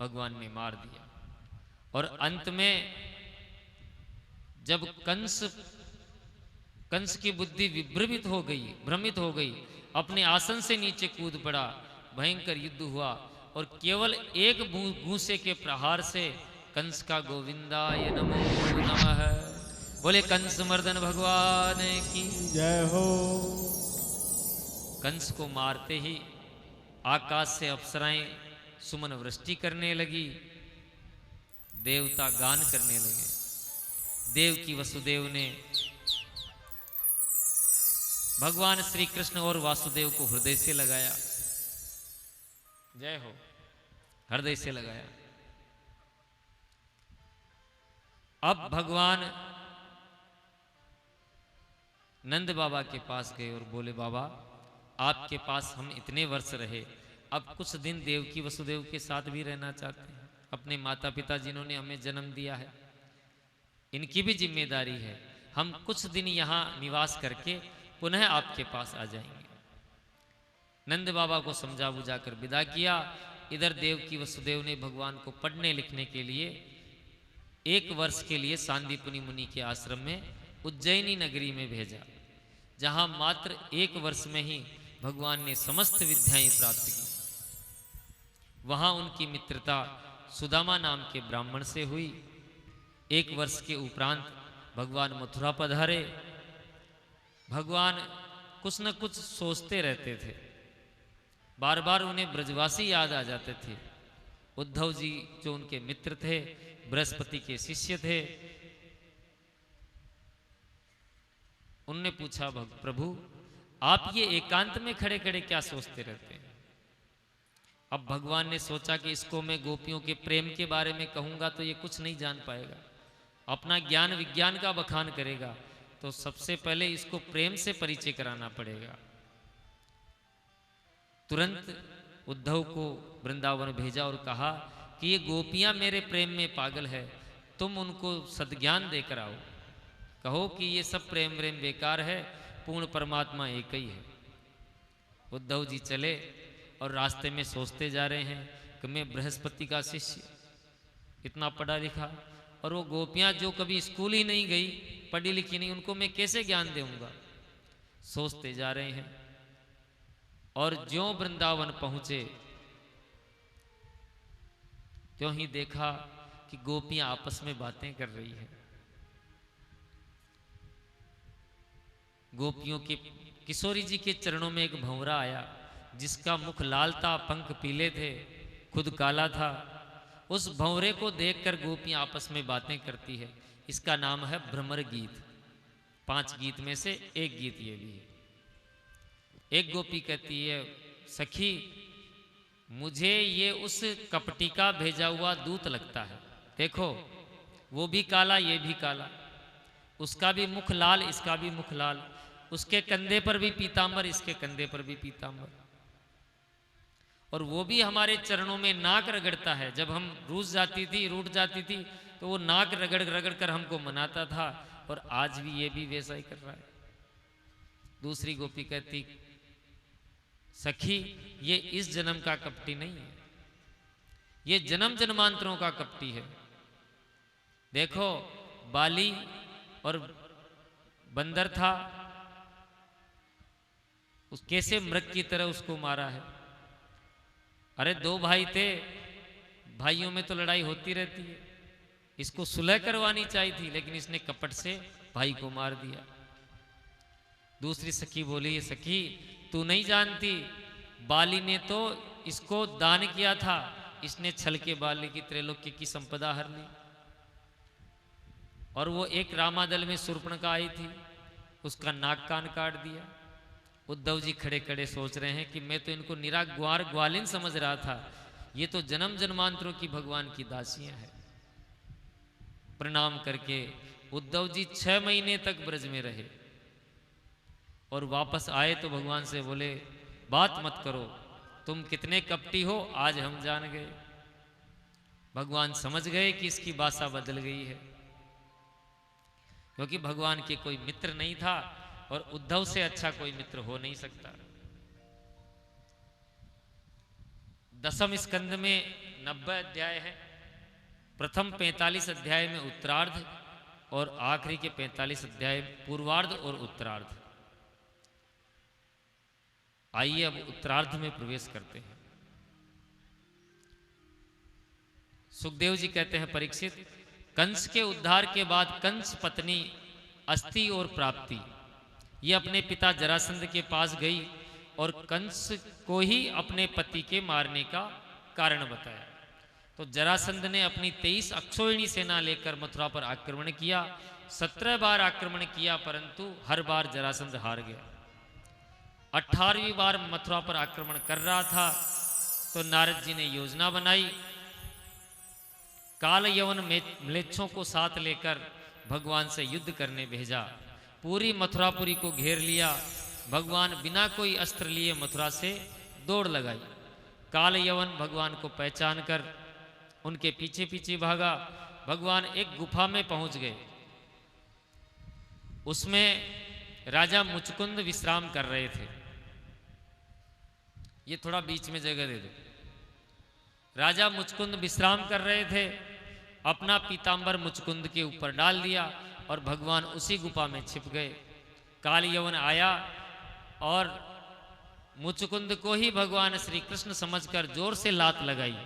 भगवान ने मार दिया। और अंत में जब कंस की बुद्धि विभ्रमित हो गई, भ्रमित हो गई, अपने आसन से नीचे कूद पड़ा, भयंकर युद्ध हुआ और केवल एक घूंसे के प्रहार से कंस का गोविंदाय नमो नमः, बोले कंस मर्दन भगवान की जय हो। कंस को मारते ही आकाश से अप्सराएं सुमन वृष्टि करने लगी, देवता गान करने लगे। देव की वसुदेव ने भगवान श्री कृष्ण और वासुदेव को हृदय से लगाया, जय हो, हृदय से लगाया। अब भगवान नंद बाबा के पास गए और बोले, बाबा आपके पास हम इतने वर्ष रहे, अब कुछ दिन देवकी वसुदेव के साथ भी रहना चाहते हैं। अपने माता पिता जिन्होंने हमें जन्म दिया है, इनकी भी जिम्मेदारी है। हम कुछ दिन यहाँ निवास करके पुनः आपके पास आ जाएंगे। नंद बाबा को समझा बुझा कर विदा किया। इधर देवकी वसुदेव ने भगवान को पढ़ने लिखने के लिए 1 वर्ष के लिए सांदीपनि मुनि के आश्रम में उज्जैनी नगरी में भेजा, जहां मात्र 1 वर्ष में ही भगवान ने समस्त विद्याएं प्राप्त की। वहां उनकी मित्रता सुदामा नाम के ब्राह्मण से हुई। 1 वर्ष के उपरांत भगवान मथुरा पधारे। भगवान कुछ न कुछ सोचते रहते थे, बार बार उन्हें ब्रजवासी याद आ जाते थे। उद्धव जी जो उनके मित्र थे, बृहस्पति के शिष्य थे, उनने पूछा, प्रभु आप ये एकांत में खड़े खड़े क्या सोचते रहते हैं? अब भगवान ने सोचा कि इसको मैं गोपियों के प्रेम के बारे में कहूंगा तो ये कुछ नहीं जान पाएगा, अपना ज्ञान विज्ञान का बखान करेगा, तो सबसे पहले इसको प्रेम से परिचय कराना पड़ेगा। तुरंत उद्धव को वृंदावन भेजा और कहा कि ये गोपियां मेरे प्रेम में पागल है, तुम उनको सद्ज्ञान देकर आओ, कहो कि ये सब प्रेम प्रेम बेकार है, पूर्ण परमात्मा एक ही है। उद्धव जी चले और रास्ते में सोचते जा रहे हैं कि मैं बृहस्पति का शिष्य, इतना पढ़ा लिखा, और वो गोपियां जो कभी स्कूल ही नहीं गई, पढ़ी लिखी नहीं, उनको मैं कैसे ज्ञान दूंगा। सोचते जा रहे हैं और ज्यों वृंदावन पहुंचे त्यों ही देखा कि गोपियां आपस में बातें कर रही हैं। गोपियों के किशोरी जी के चरणों में एक भंवरा आया, जिसका मुख लाल था, पंख पीले थे, खुद काला था। उस भंवरे को देखकर गोपियां आपस में बातें करती है। इसका नाम है भ्रमर गीत। 5 गीत में से एक गीत ये भी है। एक गोपी कहती है, सखी मुझे ये उस कपटी का भेजा हुआ दूत लगता है, देखो वो भी काला ये भी काला, उसका भी मुख लाल इसका भी मुख लाल, उसके कंधे पर भी पीतांबर इसके कंधे पर भी पीतांबर, और वो भी हमारे चरणों में नाक रगड़ता है। जब हम रूठ जाती थी तो वो नाक रगड़ रगड़ कर हमको मनाता था, और आज भी ये भी वैसा ही कर रहा है। दूसरी गोपी कहती, सखी ये इस जन्म का कपटी नहीं है, ये जन्म जन्मांतरों का कपटी है। देखो बाली और बंदर था, उस कैसे मृग की तरह उसको मारा है। अरे 2 भाई थे, भाइयों में तो लड़ाई होती रहती है, इसको सुलह करवानी चाहिए थी, लेकिन इसने कपट से भाई को मार दिया। दूसरी सखी बोली, सखी तू नहीं जानती, बाली ने तो इसको दान किया था, इसने छल के बाली की त्रैलोक्य की संपदा हर ली। और वो एक रामादल में शूर्पणखा आई थी, उसका नाक कान काट दिया। उद्धव जी खड़े खड़े सोच रहे हैं कि मैं तो इनको निरा ग्वार ग्वालिन समझ रहा था, ये तो जन्म जन्मांतरों की भगवान की दासियां हैं। प्रणाम करके उद्धव जी 6 महीने तक ब्रज में रहे और वापस आए तो भगवान से बोले, बात मत करो, तुम कितने कपटी हो आज हम जान गए। भगवान समझ गए कि इसकी भाषा बदल गई है, क्योंकि भगवान के कोई मित्र नहीं था और उद्धव से अच्छा कोई मित्र हो नहीं सकता। 10वें स्कंद में 90 अध्याय है। प्रथम 45 अध्याय में उत्तरार्ध और आखिरी के 45 अध्याय पूर्वार्ध और उत्तरार्ध। आइए अब उत्तरार्ध में प्रवेश करते हैं। सुखदेव जी कहते हैं, परीक्षित, कंस के उद्धार के बाद कंस पत्नी अस्ति और प्राप्ति ये अपने पिता जरासंध के पास गई और कंस को ही अपने पति के मारने का कारण बताया। तो जरासंध ने अपनी 23 अक्षोहिणी सेना लेकर मथुरा पर आक्रमण किया। 17 बार आक्रमण किया, परंतु हर बार जरासंध हार गया। 18वीं बार मथुरा पर आक्रमण कर रहा था तो नारद जी ने योजना बनाई। काल यवन म्लेच्छों को साथ लेकर भगवान से युद्ध करने भेजा। पूरी मथुरापुरी को घेर लिया। भगवान बिना कोई अस्त्र लिए मथुरा से दौड़ लगाई। काल यवन भगवान को पहचान कर उनके पीछे पीछे भागा। भगवान एक गुफा में पहुंच गए। उसमें राजा मुचकुंद विश्राम कर रहे थे। ये थोड़ा बीच में जगह दे दो। राजा मुचकुंद विश्राम कर रहे थे। अपना पीतांबर मुचकुंद के ऊपर डाल दिया और भगवान उसी गुफा में छिप गए। काल यवन आया और मुचकुंद को ही भगवान श्री कृष्ण समझकर जोर से लात लगाई।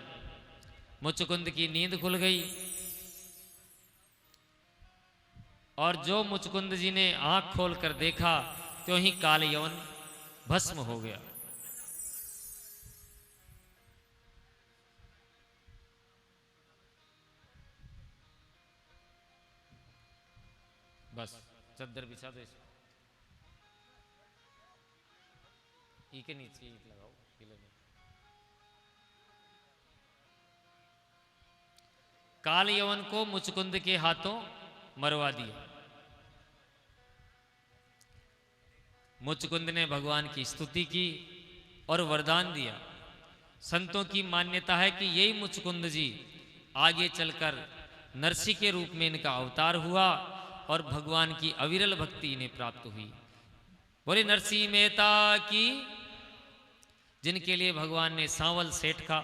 मुचकुंद की नींद खुल गई और जो मुचकुंद जी ने आंख खोलकर देखा त्यों ही काल यवन भस्म हो गया। बस चद्दर बिछा दो, के नीचे ईंट लगाओ किले में। काल यवन को मुचकुंद के हाथों मरवा दिया। मुचकुंद ने भगवान की स्तुति की और वरदान दिया। संतों की मान्यता है कि यही मुचकुंद जी आगे चलकर नरसिंह के रूप में इनका अवतार हुआ और भगवान की अविरल भक्ति इन्हें प्राप्त हुई। बोले नरसिंह मेहता की, जिनके लिए भगवान ने सांवल सेठ का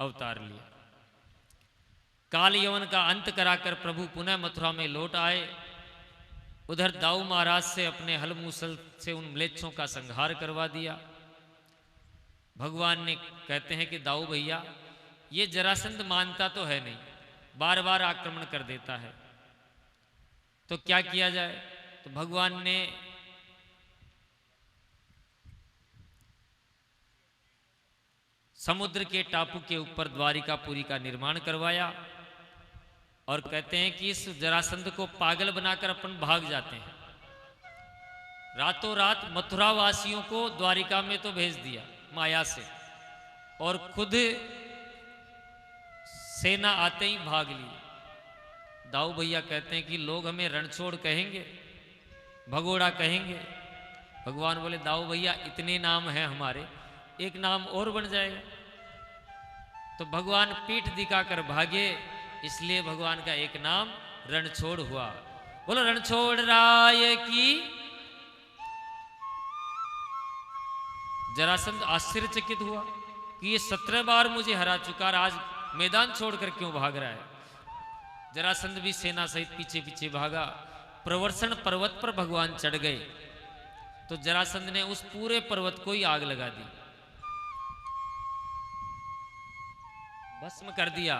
अवतार लिया। काल यवन का अंत कराकर प्रभु पुनः मथुरा में लौट आए। उधर दाऊ महाराज से अपने हल मूसल से उन म्लेच्छों का संहार करवा दिया। भगवान ने कहते हैं कि दाऊ भैया, ये जरासंध मानता तो है नहीं, बार बार आक्रमण कर देता है, तो क्या किया जाए। तो भगवान ने समुद्र के टापू के ऊपर द्वारिकापुरी का निर्माण करवाया और कहते हैं कि इस जरासंध को पागल बनाकर अपन भाग जाते हैं। रातों रात मथुरा वासियों को द्वारिका में तो भेज दिया माया से, और खुद सेना आते ही भाग ली। दाऊ भैया कहते हैं कि लोग हमें रणछोड़ कहेंगे, भगोड़ा कहेंगे। भगवान बोले दाऊ भैया, इतने नाम हैं हमारे, एक नाम और बन जाएगा। तो भगवान पीठ दिखाकर भागे, इसलिए भगवान का एक नाम रणछोड़ हुआ। बोलो रणछोड़ राय की। जरासंध आश्चर्यचकित हुआ कि ये 17 बार मुझे हरा चुका, आज मैदान छोड़कर क्यों भाग रहा है। जरासंध भी सेना सहित पीछे पीछे भागा। प्रवर्षण पर्वत पर भगवान चढ़ गए तो जरासंध ने उस पूरे पर्वत को ही आग लगा दी, भस्म कर दिया।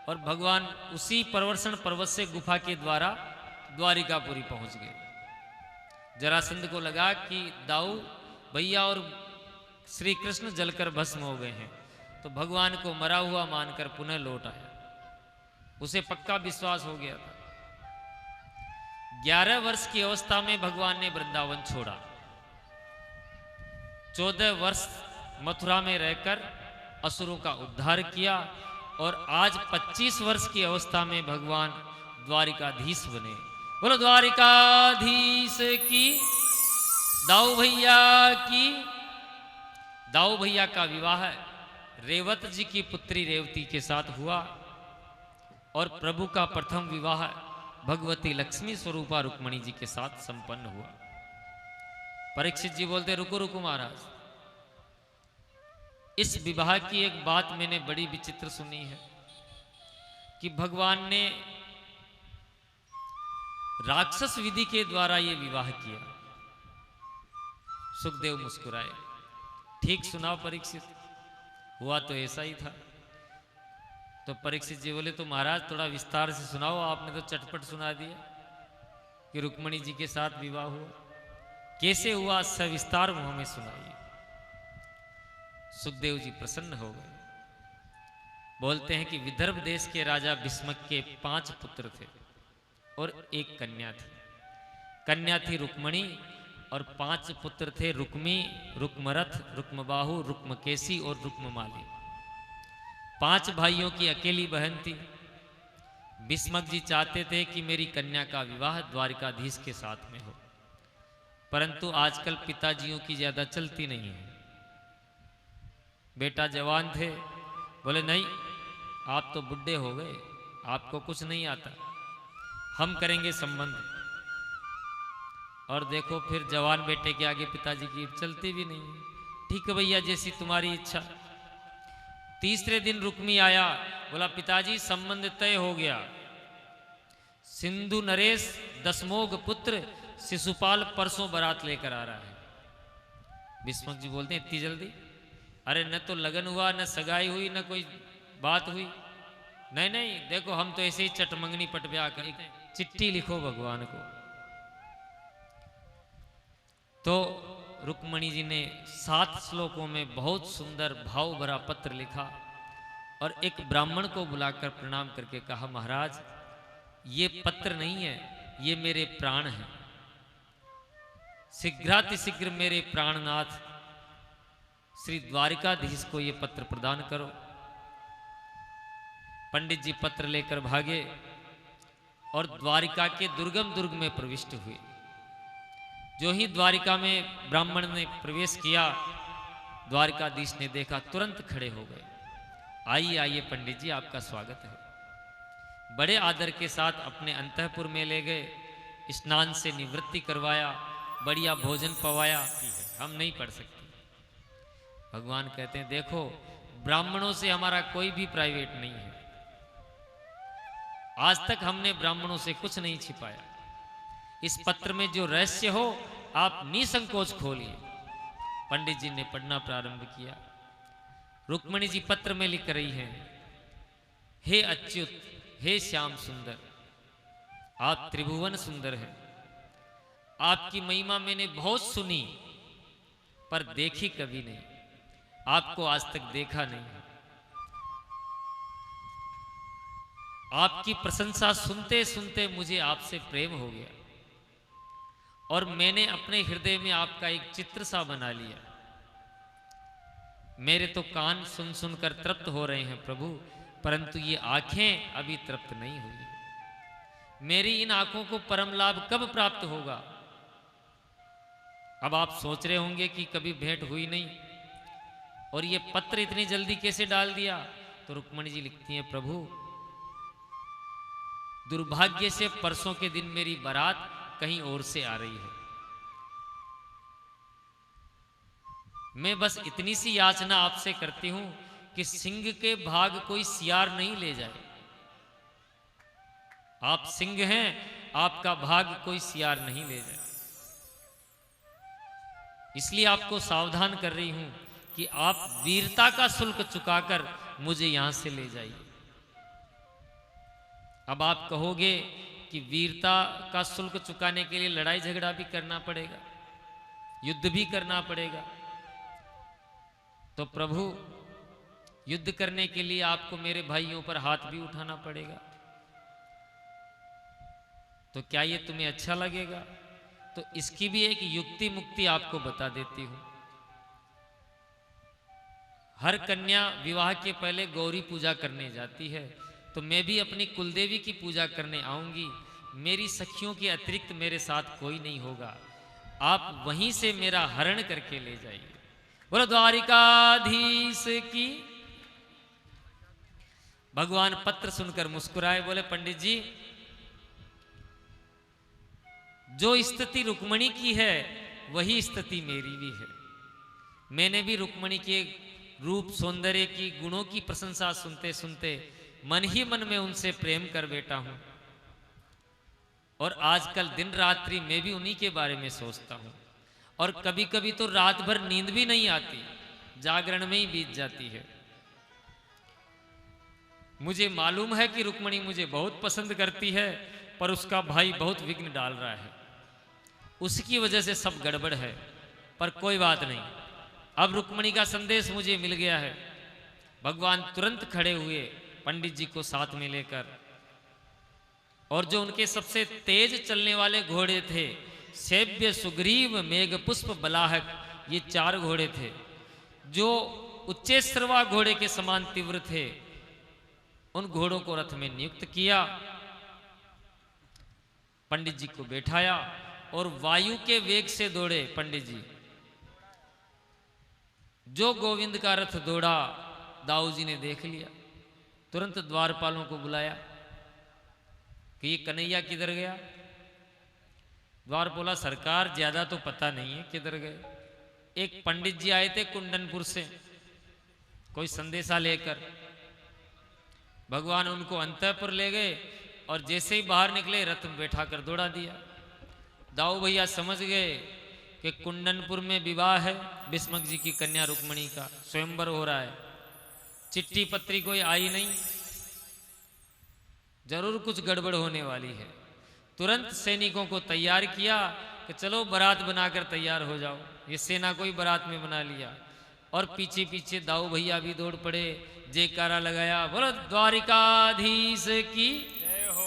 और भगवान उसी प्रवर्षण पर्वत से गुफा के द्वारा द्वारिकापुरी पहुंच गए। जरासंध को लगा कि दाऊ भैया और श्री कृष्ण जलकर भस्म हो गए हैं, तो भगवान को मरा हुआ मानकर पुनः लौट आया। उसे पक्का विश्वास हो गया था। 11 वर्ष की अवस्था में भगवान ने वृंदावन छोड़ा। 14 वर्ष मथुरा में रहकर असुरों का उद्धार किया और आज 25 वर्ष की अवस्था में भगवान द्वारिकाधीश बने। बोलो द्वारिकाधीश की। दाऊ भैया की। दाऊ भैया का विवाह रेवत जी की पुत्री रेवती के साथ हुआ और प्रभु का प्रथम विवाह भगवती लक्ष्मी स्वरूपा रुक्मणी जी के साथ संपन्न हुआ। परीक्षित जी बोलते रुको रुको महाराज, इस विवाह की एक बात मैंने बड़ी विचित्र सुनी है कि भगवान ने राक्षस विधि के द्वारा ये विवाह किया। सुखदेव मुस्कुराए, ठीक सुनाओ परीक्षित, हुआ तो ऐसा ही था। तो परीक्षित जी बोले तो महाराज थोड़ा विस्तार से सुनाओ, आपने तो चटपट सुना दिया कि रुक्मणी जी के साथ विवाह हुआ, कैसे हुआ सविस्तार हमें सुनाइए। सुखदेव जी प्रसन्न हो गए, बोलते हैं कि विदर्भ देश के राजा भीष्मक के 5 पुत्र थे और एक कन्या थी। कन्या थी रुक्मणी और 5 पुत्र थे रुक्मी, रुक्मरथ, रुक्मबाहु, रुक्मकेसी और रुक्ममाली। 5 भाइयों की अकेली बहन थी। भीष्मक जी चाहते थे कि मेरी कन्या का विवाह द्वारिकाधीश के साथ में हो, परंतु आजकल पिताजियों की ज्यादा चलती नहीं है। बेटा जवान थे, बोले नहीं आप तो बुढ़े हो गए, आपको कुछ नहीं आता, हम करेंगे संबंध। और देखो फिर जवान बेटे के आगे पिताजी की चलती भी नहीं है। ठीक है भैया, जैसी तुम्हारी इच्छा। तीसरे दिन रुक्मी आया, बोला पिताजी संबंध तय हो गया, सिंधु नरेश दशमोघ पुत्र शिशुपाल परसों बारात लेकर आ रहा है। भीष्मक जी बोलते हैं इतनी जल्दी? अरे न तो लगन हुआ, न सगाई हुई, न कोई बात हुई। नहीं नहीं, देखो हम तो ऐसे ही चटमंगनी पटव्या कर, चिट्ठी लिखो भगवान को। तो रुक्मणी जी ने 7 श्लोकों में बहुत सुंदर भाव भरा पत्र लिखा और एक ब्राह्मण को बुलाकर प्रणाम करके कहा महाराज ये पत्र नहीं है, ये मेरे प्राण हैं, शीघ्रातिशीघ्र मेरे प्राणनाथ श्री द्वारिकाधीश को ये पत्र प्रदान करो। पंडित जी पत्र लेकर भागे और द्वारिका के दुर्गम दुर्ग में प्रविष्ट हुए। जो ही द्वारिका में ब्राह्मण ने प्रवेश किया, द्वारिकाधीश ने देखा, तुरंत खड़े हो गए। आइए आइए पंडित जी, आपका स्वागत है। बड़े आदर के साथ अपने अंतःपुर में ले गए, स्नान से निवृत्ति करवाया, बढ़िया भोजन पवाया। हम नहीं पढ़ सकते। भगवान कहते हैं देखो ब्राह्मणों से हमारा कोई भी प्राइवेट नहीं है, आज तक हमने ब्राह्मणों से कुछ नहीं छिपाया। इस पत्र में जो रहस्य हो आप निसंकोच खोलिए। पंडित जी ने पढ़ना प्रारंभ किया। रुक्मणी जी पत्र में लिख रही हैं, हे अच्युत, हे श्याम सुंदर, आप त्रिभुवन सुंदर हैं। आपकी महिमा मैंने बहुत सुनी पर देखी कभी नहीं, आपको आज तक देखा नहीं। आपकी प्रशंसा सुनते सुनते मुझे आपसे प्रेम हो गया और मैंने अपने हृदय में आपका एक चित्र सा बना लिया। मेरे तो कान सुन सुनकर तृप्त हो रहे हैं प्रभु, परंतु ये आंखें अभी तृप्त नहीं हुई। मेरी इन आंखों को परम लाभ कब प्राप्त होगा? अब आप सोच रहे होंगे कि कभी भेंट हुई नहीं और ये पत्र इतनी जल्दी कैसे डाल दिया। तो रुक्मणी जी लिखती हैं, प्रभु दुर्भाग्य से परसों के दिन मेरी बारात कहीं और से आ रही है। मैं बस इतनी सी याचना आपसे करती हूं कि सिंह के भाग कोई सियार नहीं ले जाए। आप सिंह हैं, आपका भाग कोई सियार नहीं ले जाए। इसलिए आपको सावधान कर रही हूं कि आप वीरता का शुल्क चुकाकर मुझे यहां से ले जाइए। अब आप कहोगे कि वीरता का शुल्क चुकाने के लिए लड़ाई झगड़ा भी करना पड़ेगा, युद्ध भी करना पड़ेगा। तो प्रभु युद्ध करने के लिए आपको मेरे भाइयों पर हाथ भी उठाना पड़ेगा। तो क्या ये तुम्हें अच्छा लगेगा? तो इसकी भी एक युक्ति मुक्ति आपको बता देती हूं। हर कन्या विवाह के पहले गौरी पूजा करने जाती है, तो मैं भी अपनी कुलदेवी की पूजा करने आऊंगी। मेरी सखियों के अतिरिक्त मेरे साथ कोई नहीं होगा, आप वहीं से मेरा हरण करके ले जाइए। बोलो द्वारिकाधीश की। भगवान पत्र सुनकर मुस्कुराए, बोले पंडित जी जो स्थिति रुक्मणी की है वही स्थिति मेरी भी है। मैंने भी रुक्मणी के रूप सौंदर्य की, गुणों की प्रशंसा सुनते सुनते मन ही मन में उनसे प्रेम कर बैठा हूं। और आजकल दिन रात्रि मैं भी उन्हीं के बारे में सोचता हूं। और कभी कभी तो रात भर नींद भी नहीं आती, जागरण में ही बीत जाती है। मुझे मालूम है कि रुक्मणी मुझे बहुत पसंद करती है, पर उसका भाई बहुत विघ्न डाल रहा है, उसकी वजह से सब गड़बड़ है। पर कोई बात नहीं, अब रुक्मणी का संदेश मुझे मिल गया है। भगवान तुरंत खड़े हुए पंडित जी को साथ में लेकर, और जो उनके सबसे तेज चलने वाले घोड़े थे, सेव्य, सुग्रीव, मेघ पुष्प, बलाहक, ये 4 घोड़े थे जो उच्चेश्रवा घोड़े के समान तीव्र थे। उन घोड़ों को रथ में नियुक्त किया, पंडित जी को बैठाया और वायु के वेग से दौड़े पंडित जी। जो गोविंद का रथ दौड़ा, दाऊ जी ने देख लिया, तुरंत द्वारपालों को बुलाया कि ये कन्हैया किधर गया। द्वारपाला, सरकार ज्यादा तो पता नहीं है किधर गए। एक पंडित जी आए थे कुंडनपुर से कोई संदेशा लेकर, भगवान उनको अंतःपुर ले गए और जैसे ही बाहर निकले रथ में बैठा कर दौड़ा दिया। दाऊ भैया समझ गए कि कुंडनपुर में विवाह है भीष्मक जी की कन्या रुक्मणी का, स्वयंवर हो रहा है। चिट्ठी पत्री कोई आई नहीं, जरूर कुछ गड़बड़ होने वाली है। तुरंत सैनिकों को तैयार किया कि चलो बारात बनाकर तैयार हो जाओ। ये सेना कोई बारात में बना लिया और पीछे पीछे दाऊ भैया भी दौड़ पड़े, जयकारा लगाया, बोलो द्वारिकाधीश की जय हो।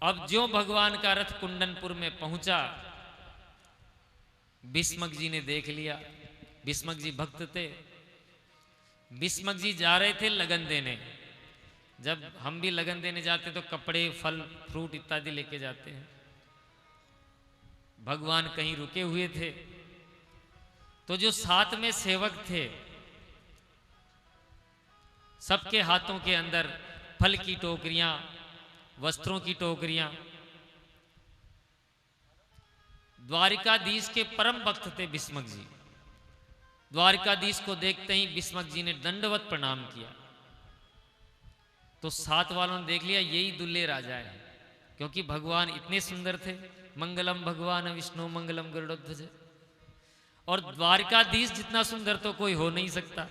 अब जो भगवान का रथ कुंडनपुर में पहुंचा, भीष्मक जी ने देख लिया। भीष्मक जी भक्त थे, भीष्मक जी जा रहे थे लगन देने। जब हम भी लगन देने जाते तो कपड़े, फल, फ्रूट इत्यादि लेके जाते हैं। भगवान कहीं रुके हुए थे, तो जो साथ में सेवक थे सबके हाथों के अंदर फल की टोकरियां, वस्त्रों की टोकरियां। द्वारिकाधीश के परम भक्त थे भीष्मक जी। द्वारिकाधीश को देखते ही भीष्मक जी ने दंडवत प्रणाम किया। तो साथ वालों ने देख लिया यही दुल्हे राजा है, क्योंकि भगवान इतने सुंदर थे। मंगलम भगवान विष्णु मंगलम गरुड़ध्वज। और द्वारिकाधीश जितना सुंदर तो कोई हो नहीं सकता।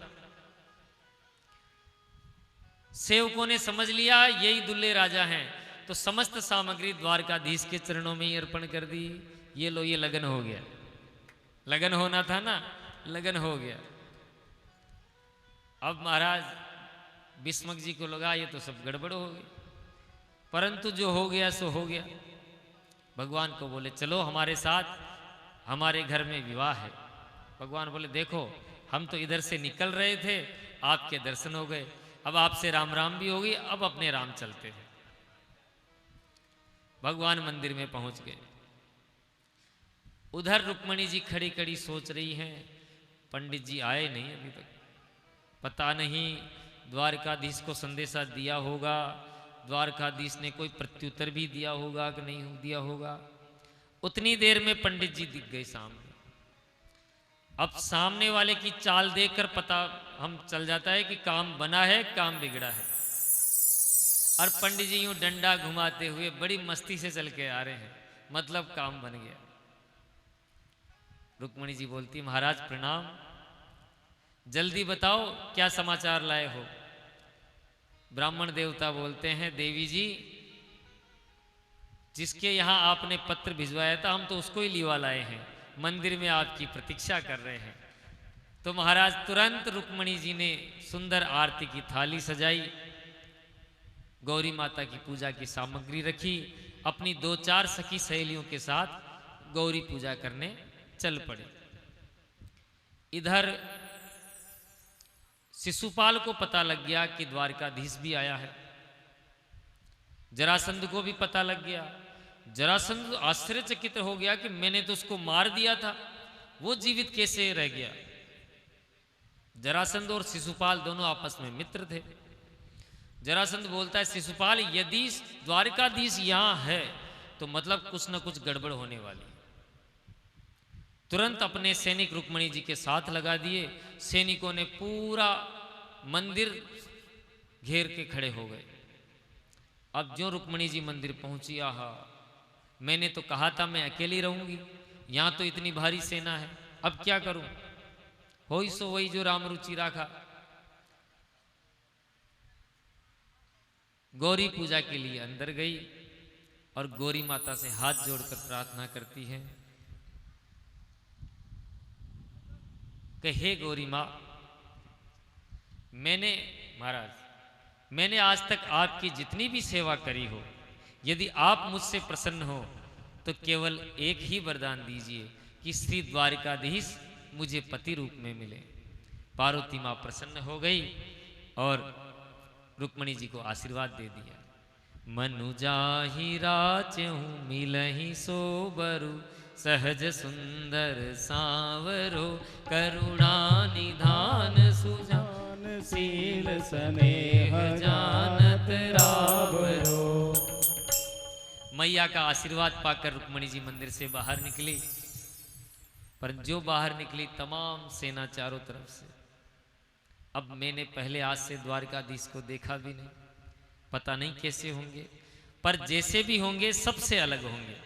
सेवकों ने समझ लिया यही दुल्हे राजा हैं, तो समस्त सामग्री द्वारकाधीश के चरणों में ही अर्पण कर दी। ये लो, ये लगन हो गया। लगन होना था ना, लगन हो गया। अब महाराज भीष्मक जी को लगा ये तो सब गड़बड़ हो गई, परंतु जो हो गया सो हो गया। भगवान को बोले चलो हमारे साथ, हमारे घर में विवाह है। भगवान बोले देखो हम तो इधर से निकल रहे थे, आपके दर्शन हो गए, अब आपसे राम राम भी हो गई, अब अपने राम चलते हैं। भगवान मंदिर में पहुंच गए। उधर रुक्मणी जी खड़ी खड़ी सोच रही हैं, पंडित जी आए नहीं अभी तक, पता नहीं द्वारकाधीश को संदेशा दिया होगा, द्वारकाधीश ने कोई प्रत्युत्तर भी दिया होगा कि नहीं दिया होगा। उतनी देर में पंडित जी दिख गए सामने। अब सामने वाले की चाल देखकर पता हम चल जाता है कि काम बना है, काम बिगड़ा है। और पंडित जी यूं डंडा घुमाते हुए बड़ी मस्ती से चल के आ रहे हैं, मतलब काम बन गया। रुक्मणी जी बोलती महाराज प्रणाम, जल्दी बताओ क्या समाचार लाए हो। ब्राह्मण देवता बोलते हैं देवी जी, जिसके यहां आपने पत्र भिजवाया था हम तो उसको ही लिवा लाए हैं, मंदिर में आपकी प्रतीक्षा कर रहे हैं। तो महाराज तुरंत रुक्मणी जी ने सुंदर आरती की थाली सजाई, गौरी माता की पूजा की सामग्री रखी, अपनी 2-4 सखी सहेलियों के साथ गौरी पूजा करने चल पड़े। इधर शिशुपाल को पता लग गया कि द्वारकाधीश भी आया है। जरासंध को भी पता लग गया। जरासंध आश्चर्यचकित हो गया कि मैंने तो उसको मार दिया था, वो जीवित कैसे रह गया। जरासंध और शिशुपाल दोनों आपस में मित्र थे। जरासंध बोलता है शिशुपाल यदि द्वारकाधीश यहां है तो मतलब कुछ न कुछ गड़बड़ होने वाली। तुरंत अपने सैनिक रुक्मणी जी के साथ लगा दिए। सैनिकों ने पूरा मंदिर घेर के खड़े हो गए। अब जो रुक्मणी जी मंदिर पहुंची, आहा, मैंने तो कहा था मैं अकेली रहूंगी, यहां तो इतनी भारी सेना है, अब क्या करूं। होई सो वही जो राम रुचि राखा। गौरी पूजा के लिए अंदर गई और गौरी माता से हाथ जोड़कर प्रार्थना करती है कि हे गौरी माँ, मैंने आज तक आपकी जितनी भी सेवा करी हो, यदि आप मुझसे प्रसन्न हो तो केवल एक ही वरदान दीजिए कि श्री द्वारिकाधीश मुझे पति रूप में मिले। पार्वती माँ प्रसन्न हो गई और रुक्मणी जी को आशीर्वाद दे दिया। मनु जाहि राचहु मिलहि सोबरु, सहज सुंदर सांवरो, करुणा निधान सुजान, शील स्नेह जानत रावरो। मैया का आशीर्वाद पाकर रुक्मणी जी मंदिर से बाहर निकली, पर जो बाहर निकली तमाम सेना चारों तरफ से। अब मैंने पहले आज से द्वारकाधीश को देखा भी नहीं, पता नहीं कैसे होंगे, पर जैसे भी होंगे सबसे अलग होंगे।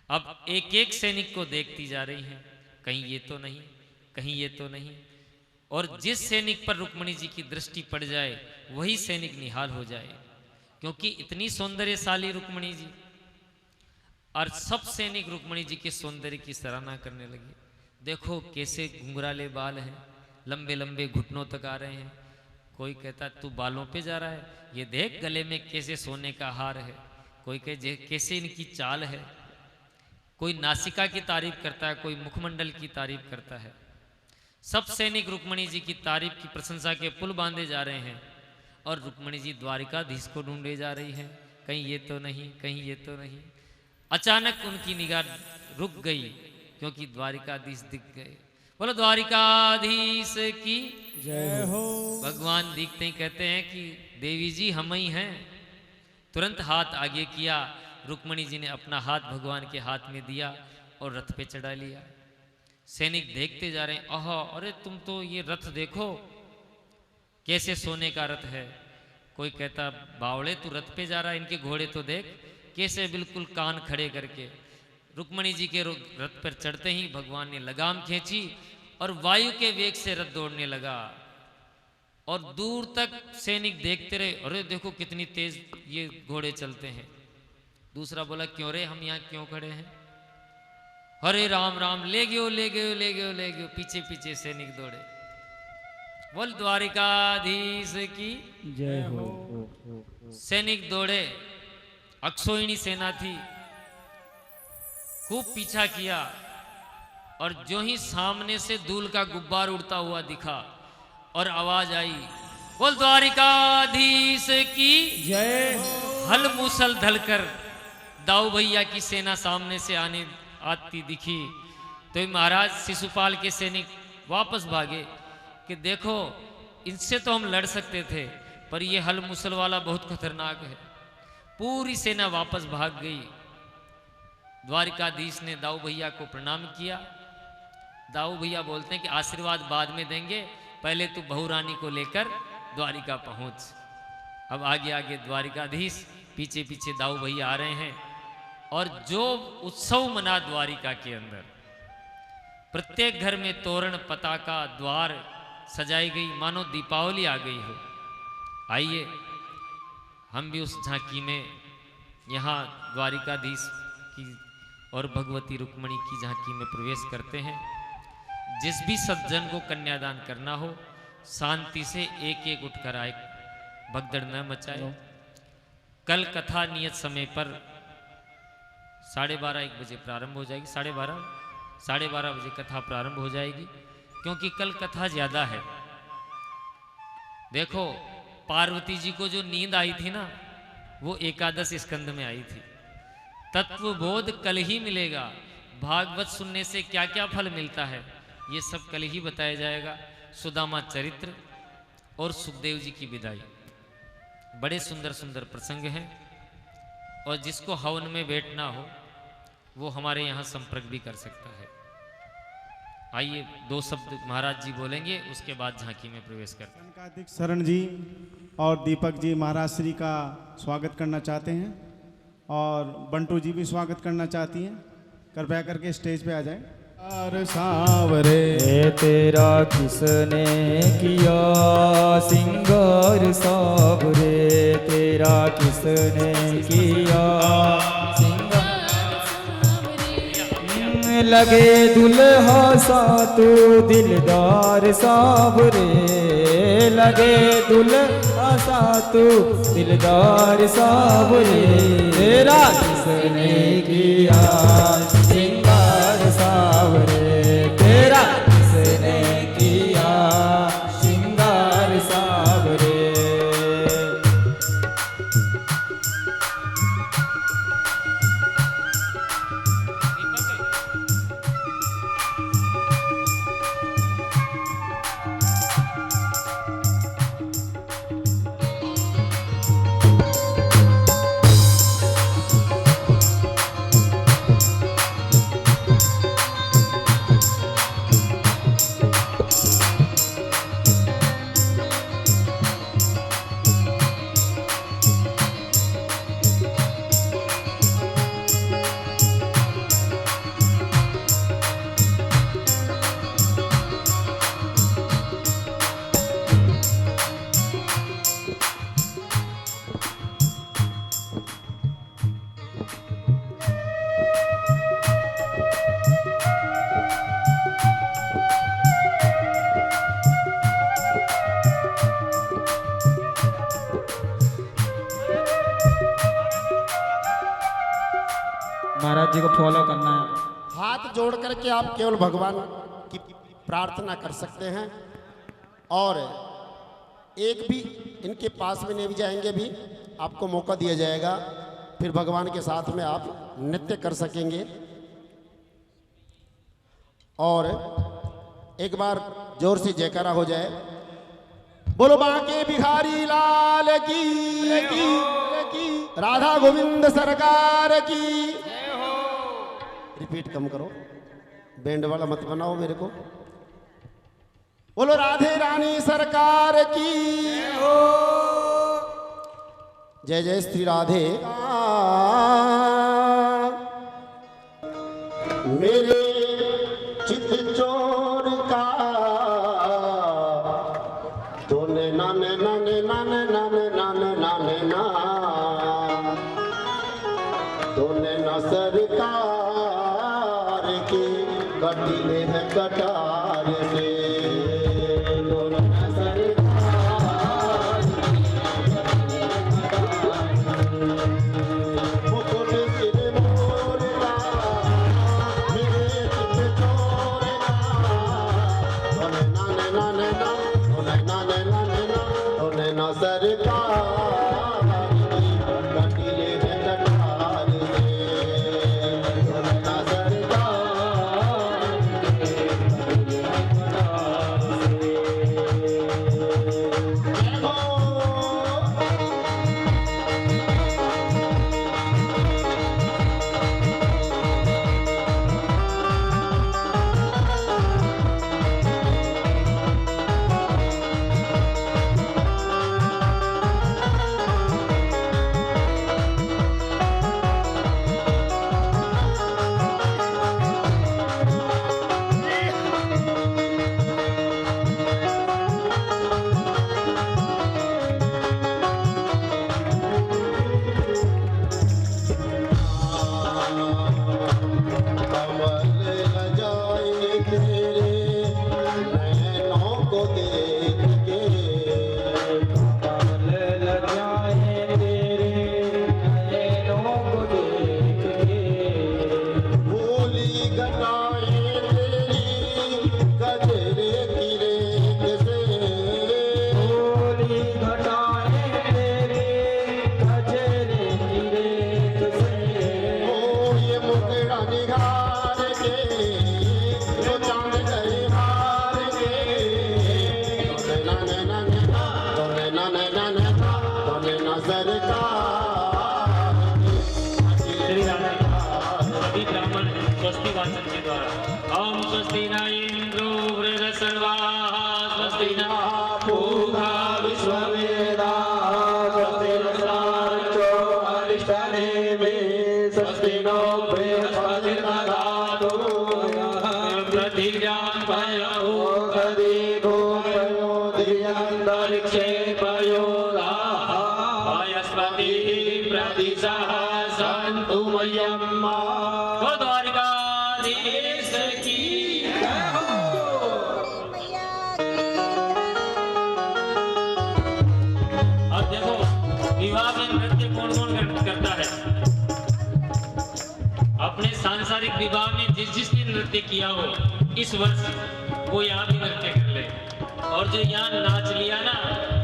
अब एक एक सैनिक को देखती जा रही हैं, कहीं ये तो नहीं, कहीं ये तो नहीं। और जिस सैनिक पर रुक्मणी जी की दृष्टि पड़ जाए वही सैनिक निहाल हो जाए, क्योंकि इतनी सौंदर्यशाली रुक्मणी जी। और सब सैनिक रुक्मणी जी के सौंदर्य की सराहना करने लगे। देखो कैसे घुंघराले बाल हैं, लंबे लंबे घुटनों तक आ रहे हैं। कोई कहता तू बालों पे जा रहा है, ये देख गले में कैसे सोने का हार है। कोई कहे कैसे इनकी चाल है। कोई नासिका की तारीफ करता है, कोई मुखमंडल की तारीफ करता है। सब सैनिक रुक्मणी जी की तारीफ की प्रशंसा के पुल बांधे जा रहे हैं और रुक्मणी जी द्वारिकाधीश को ढूंढे जा रही हैं, कहीं ये तो नहीं, कहीं ये तो नहीं। अचानक उनकी निगाह रुक गई क्योंकि द्वारिकाधीश दिख गए। बोलो द्वारिकाधीश की जय हो। भगवान दिखते ही कहते हैं कि देवी जी हम ही हैं। तुरंत हाथ आगे किया, रुक्मणी जी ने अपना हाथ भगवान के हाथ में दिया और रथ पे चढ़ा लिया। सैनिक देखते जा रहे हैं, आहा, अरे तुम तो ये रथ देखो कैसे सोने का रथ है। कोई कहता बावड़े तू रथ पे जा रहा है, इनके घोड़े तो देख कैसे बिल्कुल कान खड़े करके। रुक्मणी जी के रथ पर चढ़ते ही भगवान ने लगाम खींची और वायु के वेग से रथ दौड़ने लगा। और दूर तक सैनिक देखते रहे, अरे देखो कितनी तेज ये घोड़े चलते हैं। दूसरा बोला क्यों रे, हम यहाँ क्यों खड़े हैं। हरे राम राम, ले गयो ले गयो ले गयो ले गयो। पीछे पीछे सैनिक दौड़े। बोल द्वारिकाधीश की जय हो। सैनिक दौड़े, अक्षोहिणी सेना थी, खूब पीछा किया। और जो ही सामने से धूल का गुब्बार उड़ता हुआ दिखा और आवाज आई, बोल द्वारिकाधीश की जय। हल मूसल धलकर दाऊ भैया की सेना सामने से आती दिखी तो महाराज शिशुपाल के सैनिक वापस भागे कि देखो इनसे तो हम लड़ सकते थे, पर ये हल मूसल वाला बहुत खतरनाक है। पूरी सेना वापस भाग गई। द्वारिकाधीश ने दाऊ भैया को प्रणाम किया। दाऊ भैया बोलते हैं कि आशीर्वाद बाद में देंगे, पहले तू बहू रानी को लेकर द्वारिका पहुंच। अब आगे आगे द्वारिकाधीश, पीछे पीछे दाऊ भैया आ रहे हैं। और जो उत्सव मना द्वारिका के अंदर, प्रत्येक घर में तोरण पताका द्वार सजाई गई, मानो दीपावली आ गई हो। आइए हम भी उस झांकी में, यहाँ द्वारिकाधीश की और भगवती रुक्मणी की झांकी में प्रवेश करते हैं। जिस भी सज्जन को कन्यादान करना हो शांति से एक एक उठकर आए, भगदड़ न मचाए। कल कथा नियत समय पर 12:30 1 बजे प्रारंभ हो जाएगी। 12:30 बजे कथा प्रारंभ हो जाएगी, क्योंकि कल कथा ज्यादा है। देखो पार्वती जी को जो नींद आई थी ना, वो एकादश स्कंद में आई थी। तत्वबोध कल ही मिलेगा। भागवत सुनने से क्या क्या फल मिलता है ये सब कल ही बताया जाएगा। सुदामा चरित्र और सुखदेव जी की विदाई, बड़े सुंदर सुंदर प्रसंग हैं। और जिसको हवन में बैठना हो वो हमारे यहाँ संपर्क भी कर सकता है। आइए 2 शब्द महाराज जी बोलेंगे, उसके बाद झांकी में प्रवेश करते हैं। कनकादिक शरण जी और दीपक जी महाराज श्री का स्वागत करना चाहते हैं और बंटू जी भी स्वागत करना चाहती हैं। कृपया करके स्टेज पे आ जाएं। और सावरे तेरा किसने किया सिंगार सावरे, तेरा किसने किया लगे दुल्हा सा तू दिलदार सावरे, लगे दुल्हा सा तू दिलदार सावरे, तेरा किसने किया सिंगार सावरे, तेरा किसने किया सिंगार सावरे। महाराज जी को फॉलो करना है। हाथ जोड़ करके आप केवल भगवान की प्रार्थना कर सकते हैं और एक भी इनके पास में नहीं भी जाएंगे भी आपको मौका दिया जाएगा, फिर भगवान के साथ में आप नृत्य कर सकेंगे। और एक बार जोर से जयकारा हो जाए, बोलो बांके बिहारी लाल की, राधा गोविंद सरकार की। रिपीट कम करो, बैंड वाला मत बनाओ मेरे को। बोलो राधे रानी सरकार की, जय जय श्री राधे। मेरे चित चोर का तूने नाने नाने नाने नाने नाने नाने ना, तूने न सरकार की कटिले है कटार से, तूने न सरकार मुकुट सिर मोर का, मेरे चित चोर का, तूने नाने नाने ना, तूने नाने नाने ना, तूने न सरकार कटिले है कटार से, तूने न सरकार सभी ब्राह्मण स्वस्ति वाचन के द्वारा ओम स्वस्ति न पयोराः वयस्पति प्रतिशः सन्तु मह्यम्। बोलो द्वारिकाधीश की। अब देखो विवाह में नृत्य कौन कौन करता है। अपने सांसारिक विवाह में जिसने नृत्य किया हो इस वर्ष वो यहाँ भी नृत्य कर ले, और जो यहाँ नाच लिया ना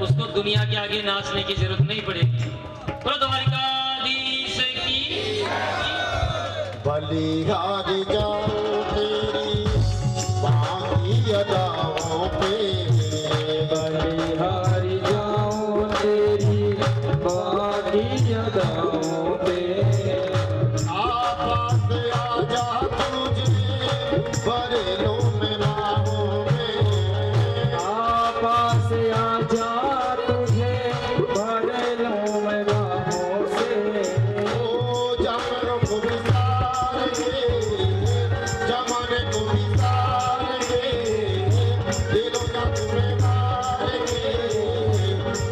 उसको दुनिया के आगे नाचने की जरूरत नहीं पड़ेगी। बोलो द्वारिकाधीश की। बलिहारी जाओ तेरी बाकी अदाओं पे, बलिहारी जाऊं तेरी बाकी अदाओं पे। आपास आजा तुझे बरेलों में बाहों में, आपास आजा तुझे बरेलों में बाहों से। ओ जानवरों को विसार के, जमाने को विसार के, दिलों का तुम्हें मार के,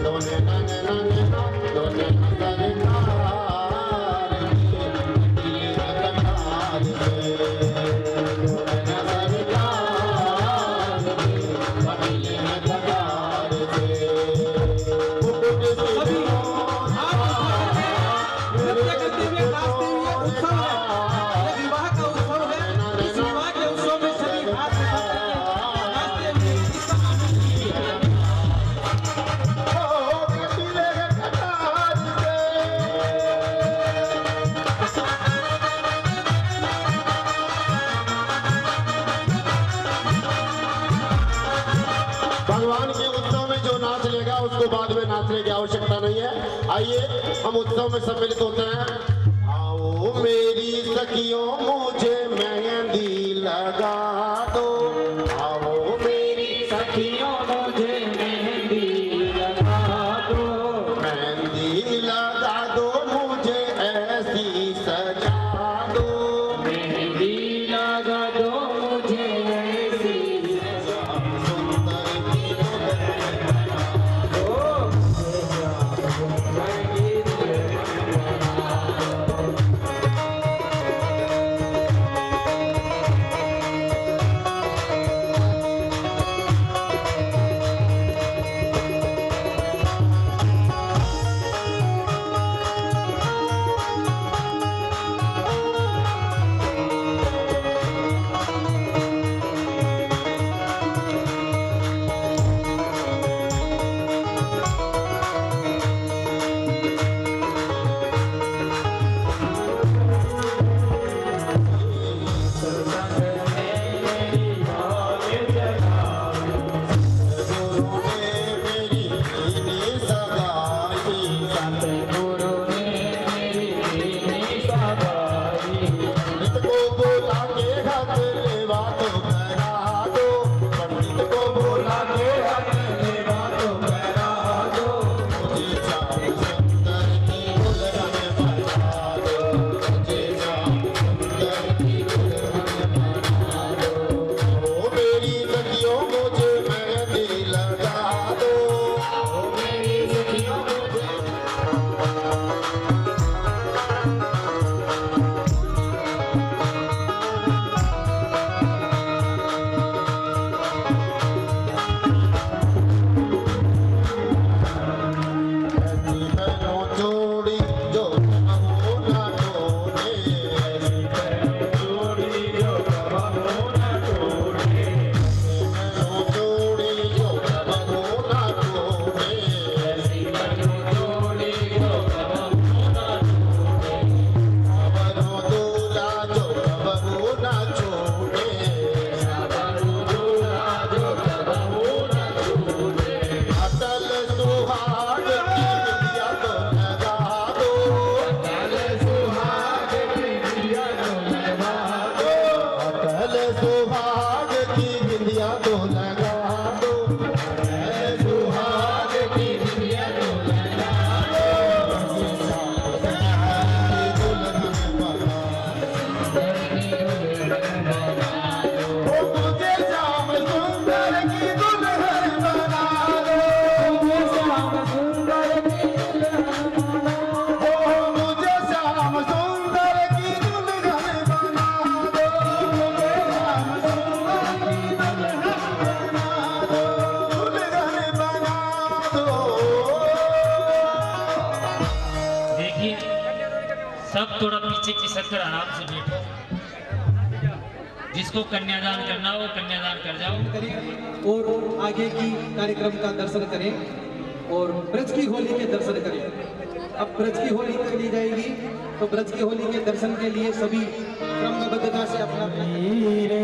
दोने नने नने ना, दोने नने कार के, दिल अंधकार के, दोने नने कार के, दिल अंधकार के। फुट से नृत्य करते हुए नाचते हुए उत्सव है, ये विवाह का उत्सव है। इस विवाह के उत्सव में सभी हाथ उठाकर के नाचते हुए इसका आनंद लीजिए। भगवान के उत्सव में जो नाच लेगा उसको बाद में नाचने की आवश्यकता नहीं है। आइए हम उत्सव में सम्मिलित होते हैं। आओ मेरी सखियों मुझे मेहंदी लगा दो, आओ मेरी सखियों मुझे मेहंदी लगा दो, मेहंदी लगा दो, मुझे ऐसी सजा दो, मेहंदी लगा दो मुझे ऐसी सुंदर सब थोड़ा पीछे खिसक कर आराम से बैठो। जिसको कन्यादान करना हो कन्यादान कर जाओ। करें और आगे की कार्यक्रम का दर्शन करें और ब्रज की होली के दर्शन करें। अब ब्रज की होली कर ली जाएगी, तो ब्रज की होली के दर्शन के लिए सभी क्रमबद्धता से अपना चोरी रे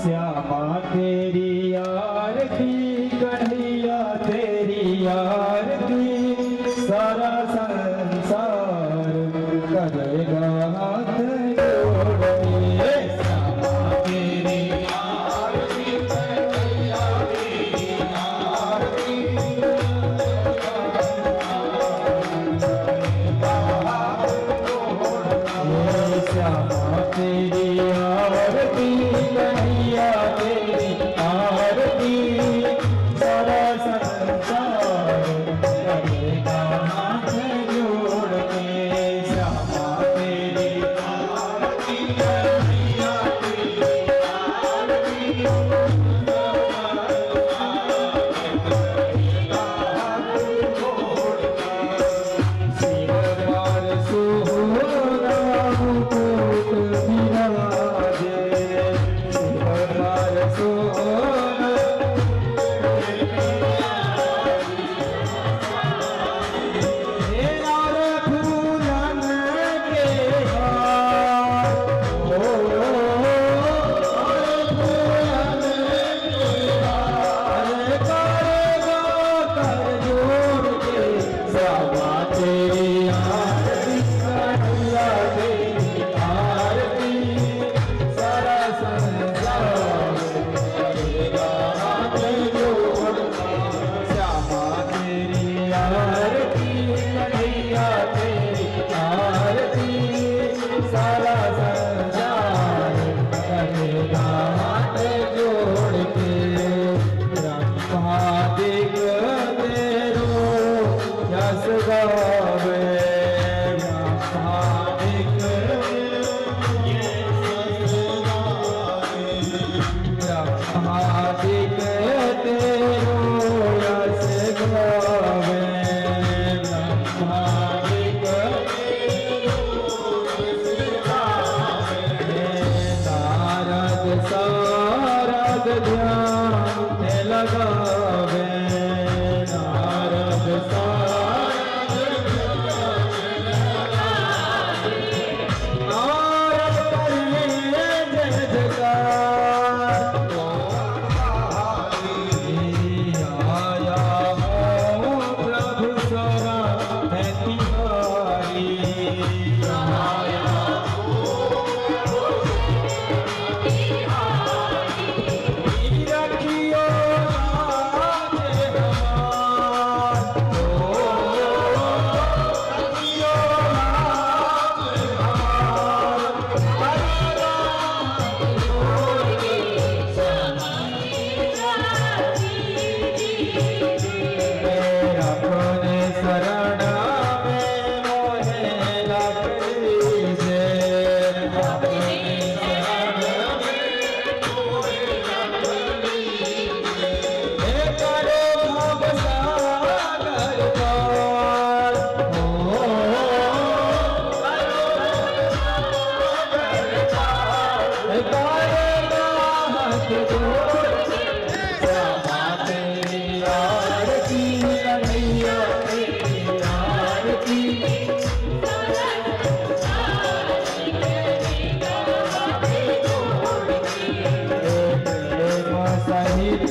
श्यामा तेरी आरती कन्हैया तेरी आरती सारा संसार करेगा हाथ जोड़ के श्यामा तेरी आरती कन्हैया तेरी आरती श्यामा तेरी आरती कन्हैया तेरी आरती सारा संसार करेगा हाथ जोड़ के श्यामा तेरी आरती कन्हैया तेरी आरती शिवदार सोहरा मुकुट विराजे शिवदार सोहरा हे नार फूलन के हार ओ नार फूलन के हार करेगा कर जोड़ के श्यामा तेरी आरती कन्हैया तेरी आरती सारा संसार करेगा हाथ जोड़ के श्यामा तेरी आरती कन्हैया तेरी आरती सारा संसार करेगा हाथ जोड़ के ब्रह्मा दिग तेरो यस गावे ब्रह्मा दिग ब्रह्मा दिग तेरो यस गावे ब्रह्मा दिग नारद सारद ध्यान लगावे नारद सारद नारद करे जय जयकार आया हो प्रभु सरा है तिहारी आया रखियो राज हमार रखियो राज हमार अपने शरण में मोहे रख लीजिए अपने शरण हे करो भव सागर पार ओ हे करेगा हाथ जोड़ श्यामा तेरी आरती कन्हैया तेरी आरती प्रेम सहित